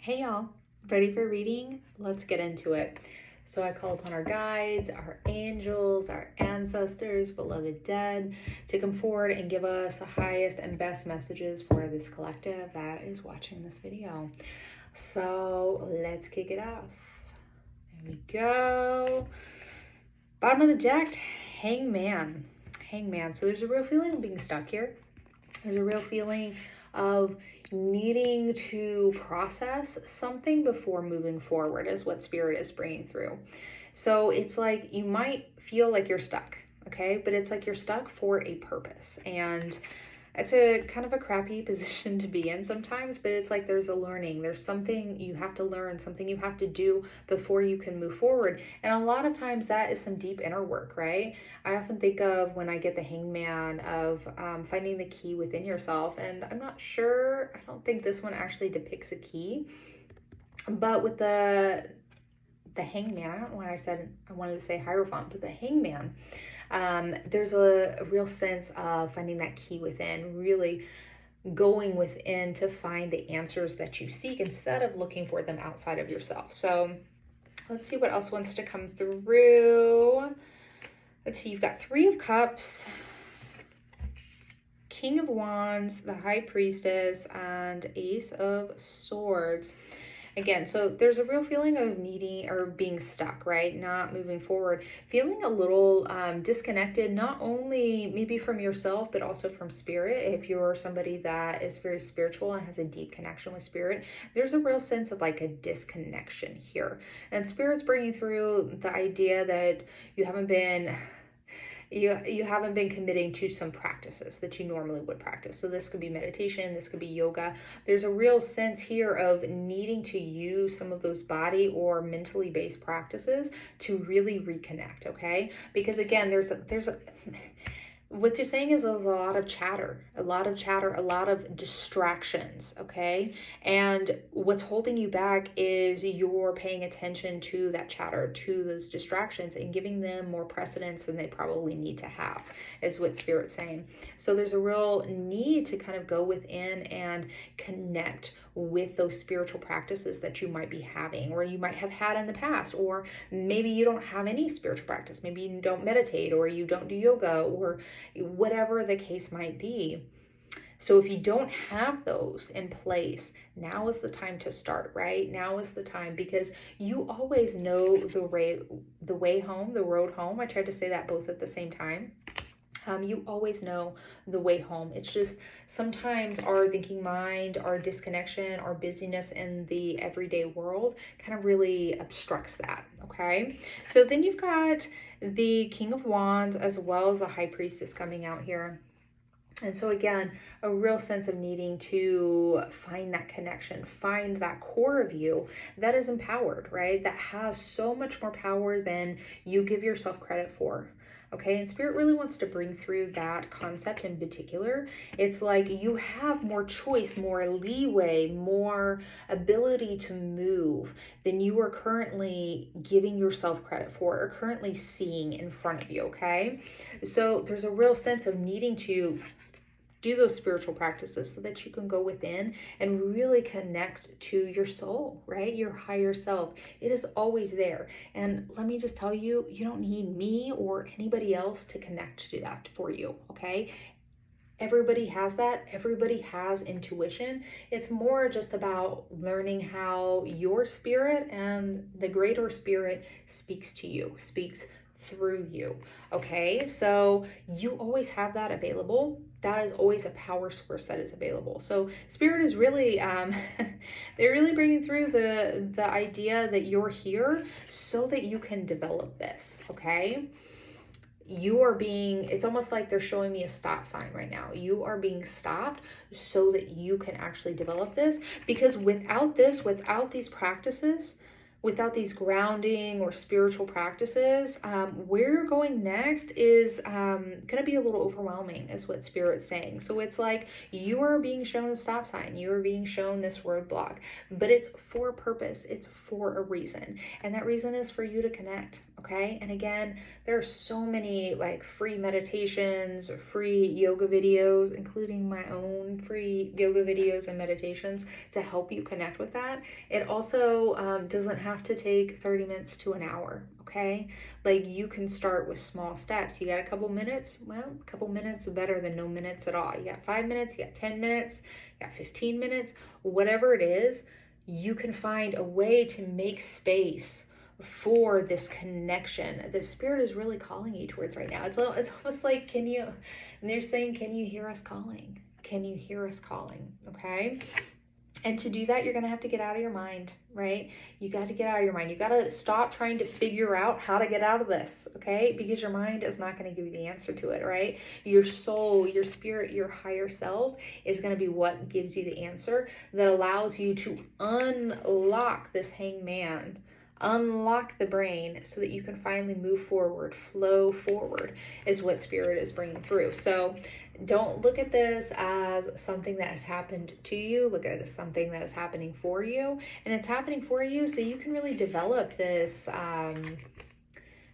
Hey y'all, ready for reading? Let's get into it. So I call upon our guides, our angels, our ancestors, beloved dead, to come forward and give us the highest and best messages for this collective that is watching this video. So let's kick it off. There we go. Bottom of the deck, Hangman. Hangman. So there's a real feeling of being stuck here. There's a real feeling of needing to process something before moving forward is what Spirit is bringing through. So it's like you might feel like you're stuck, okay? But it's like you're stuck for a purpose. And it's a kind of a crappy position to be in sometimes, but it's like there's a learning. There's something you have to learn, something you have to do before you can move forward. And a lot of times that is some deep inner work, right? I often think of when I get the Hangman of finding the key within yourself. And I'm not sure, I don't think this one actually depicts a key. But with the Hangman, I don't know why I said I wanted to say Hierophant, but the Hangman, there's a real sense of finding that key within, really going within to find the answers that you seek instead of looking for them outside of yourself. So let's see what else wants to come through. Let's see, you've got Three of Cups, King of Wands, the High Priestess, and Ace of Swords. Again, so there's a real feeling of needing or being stuck, right? Not moving forward, feeling a little disconnected, not only maybe from yourself, but also from Spirit. If you're somebody that is very spiritual and has a deep connection with Spirit, there's a real sense of like a disconnection here. And Spirit's bringing through the idea that you haven't been committing to some practices that you normally would practice. So this could be meditation, this could be yoga. There's a real sense here of needing to use some of those body or mentally based practices to really reconnect, okay? Because again, there's a what they're saying is a lot of chatter, a lot of distractions, okay? And what's holding you back is you're paying attention to that chatter, to those distractions, and giving them more precedence than they probably need to have, is what Spirit's saying. So there's a real need to kind of go within and connect with those spiritual practices that you might be having, or you might have had in the past, or maybe you don't have any spiritual practice. Maybe you don't meditate, or you don't do yoga, or whatever the case might be. So if you don't have those in place, now is the time to start, right? Now is the time, because you always know the way home, the road home. I tried to say that both at the same time. You always know the way home. It's just sometimes our thinking mind, our disconnection, our busyness in the everyday world kind of really obstructs that, okay? So then you've got the King of Wands as well as the High Priestess coming out here. And so again, a real sense of needing to find that connection, find that core of you that is empowered, right? That has so much more power than you give yourself credit for. Okay, and Spirit really wants to bring through that concept in particular. It's like you have more choice, more leeway, more ability to move than you are currently giving yourself credit for or currently seeing in front of you, okay? So there's a real sense of needing to do those spiritual practices so that you can go within and really connect to your soul, right? Your higher self. It is always there. And let me just tell you, you don't need me or anybody else to connect to that for you, okay? Everybody has that. Everybody has intuition. It's more just about learning how your spirit and the greater spirit speaks to you, speaks through you. Okay, so you always have that available. That is always a power source that is available. So Spirit is really they're really bringing through the idea that you're here so that you can develop this. Okay, you are being, it's almost like they're showing me a stop sign right now. You are being stopped so that you can actually develop this, because without this, without these practices, without these grounding or spiritual practices, where you're going next is going to be a little overwhelming, is what Spirit's saying. So it's like you are being shown a stop sign, you are being shown this roadblock, but it's for a purpose, it's for a reason, and that reason is for you to connect. Okay. And again, there are so many like free meditations, free yoga videos, including my own free yoga videos and meditations to help you connect with that. It also doesn't have to take 30 minutes to an hour. Okay. Like you can start with small steps. You got a couple minutes. Well, a couple minutes is better than no minutes at all. You got 5 minutes, you got 10 minutes, you got 15 minutes, whatever it is, you can find a way to make space for this connection the Spirit is really calling you towards right now. It's almost like, and they're saying, can you hear us calling? Can you hear us calling? Okay. And to do that, you're going to have to get out of your mind, right? You got to get out of your mind. You got to stop trying to figure out how to get out of this, okay? Because your mind is not going to give you the answer to it, right? Your soul, your spirit, your higher self is going to be what gives you the answer that allows you to unlock this hangman, unlock the brain so that you can finally move forward, flow forward is what Spirit is bringing through. So don't look at this as something that has happened to you. Look at it as something that is happening for you. And it's happening for you so you can really develop this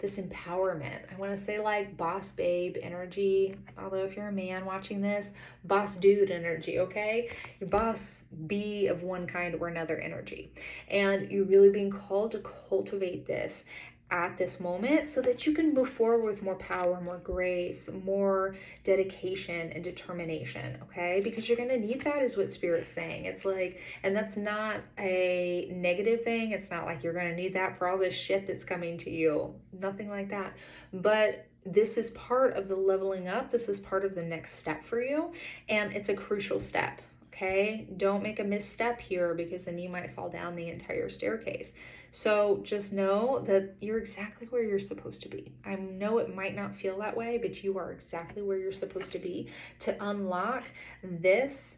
this empowerment. I want to say like boss babe energy, although if you're a man watching this, boss dude energy, okay? Your boss be of one kind or another energy. And you're really being called to cultivate this at this moment so that you can move forward with more power, more grace, more dedication and determination, okay? Because you're going to need that is what Spirit's saying. It's like, and that's not a negative thing. It's not like you're going to need that for all this shit that's coming to you. Nothing like that. But this is part of the leveling up. This is part of the next step for you. And it's a crucial step. Okay, don't make a misstep here because then you might fall down the entire staircase. So just know that you're exactly where you're supposed to be. I know it might not feel that way, but you are exactly where you're supposed to be to unlock this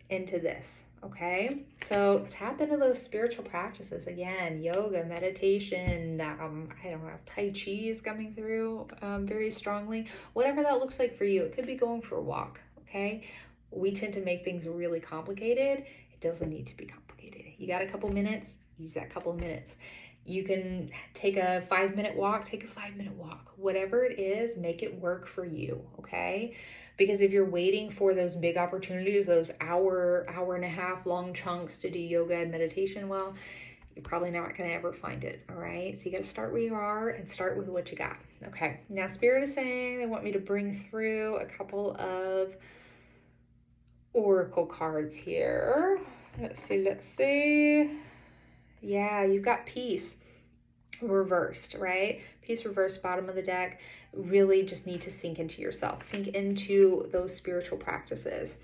into this. Okay, so tap into those spiritual practices again, yoga, meditation. I don't know, Tai Chi is coming through very strongly. Whatever that looks like for you, it could be going for a walk. Okay. We tend to make things really complicated. It doesn't need to be complicated. You got a couple minutes, use that couple of minutes. You can take a 5-minute walk, take a 5-minute walk. Whatever it is, make it work for you, okay? Because if you're waiting for those big opportunities, those hour and a half long chunks to do yoga and meditation, well, you're probably not going to ever find it, all right? So you got to start where you are and start with what you got. Okay, now Spirit is saying they want me to bring through a couple of oracle cards here. Let's see. Yeah, you've got peace reversed, right? Peace reversed, bottom of the deck. Really just need to sink into yourself, sink into those spiritual practices.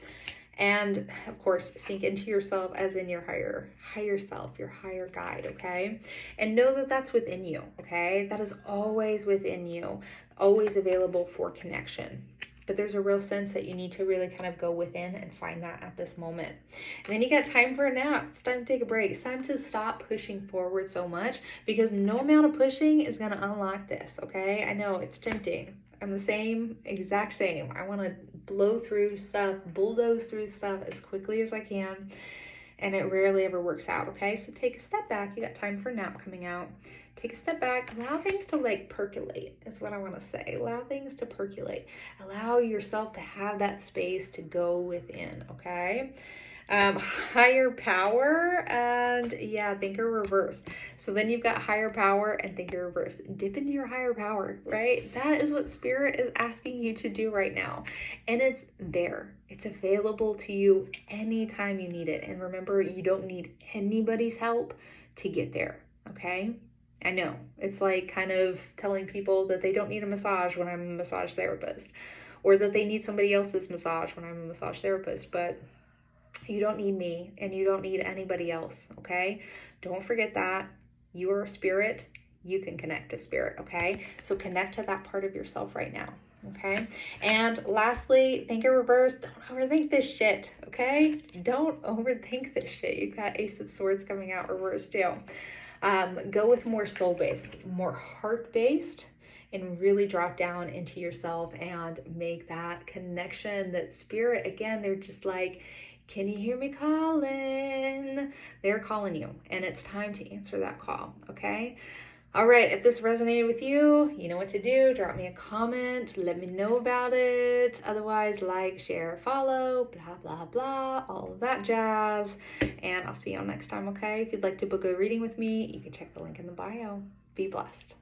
And of course, sink into yourself as in your higher self, your higher guide, okay? And know that that's within you, okay? That is always within you, always available for connection. But there's a real sense that you need to really kind of go within and find that at this moment. And then you got time for a nap. It's time to take a break. It's time to stop pushing forward so much because no amount of pushing is going to unlock this, okay? I know it's tempting. I'm the exact same. I want to blow through stuff, bulldoze through stuff as quickly as I can. And it rarely ever works out, okay? So take a step back. You got time for a nap coming out. Take a step back, allow things to like percolate is what I want to say. Allow things to percolate. Allow yourself to have that space to go within, okay? Higher power and yeah, thinker reverse. So then you've got higher power and thinker reverse. Dip into your higher power, right? That is what Spirit is asking you to do right now. And it's there. It's available to you anytime you need it. And remember, you don't need anybody's help to get there, okay? I know it's like kind of telling people that they don't need a massage when I'm a massage therapist, or that they need somebody else's massage when I'm a massage therapist, but you don't need me and you don't need anybody else, okay? Don't forget that. You are a spirit. You can connect to Spirit, okay? So connect to that part of yourself right now, okay? And lastly, thinker reverse, don't overthink this shit, okay? Don't overthink this shit. You've got Ace of Swords coming out reversed too. Go with more soul-based, more heart-based, and really drop down into yourself and make that connection, that Spirit, again, they're just like, can you hear me calling? They're calling you, and it's time to answer that call, okay? All right, if this resonated with you, you know what to do. Drop me a comment, let me know about it. Otherwise, like, share, follow, blah, blah, blah, all of that jazz. And I'll see you all next time, okay? If you'd like to book a reading with me, you can check the link in the bio. Be blessed.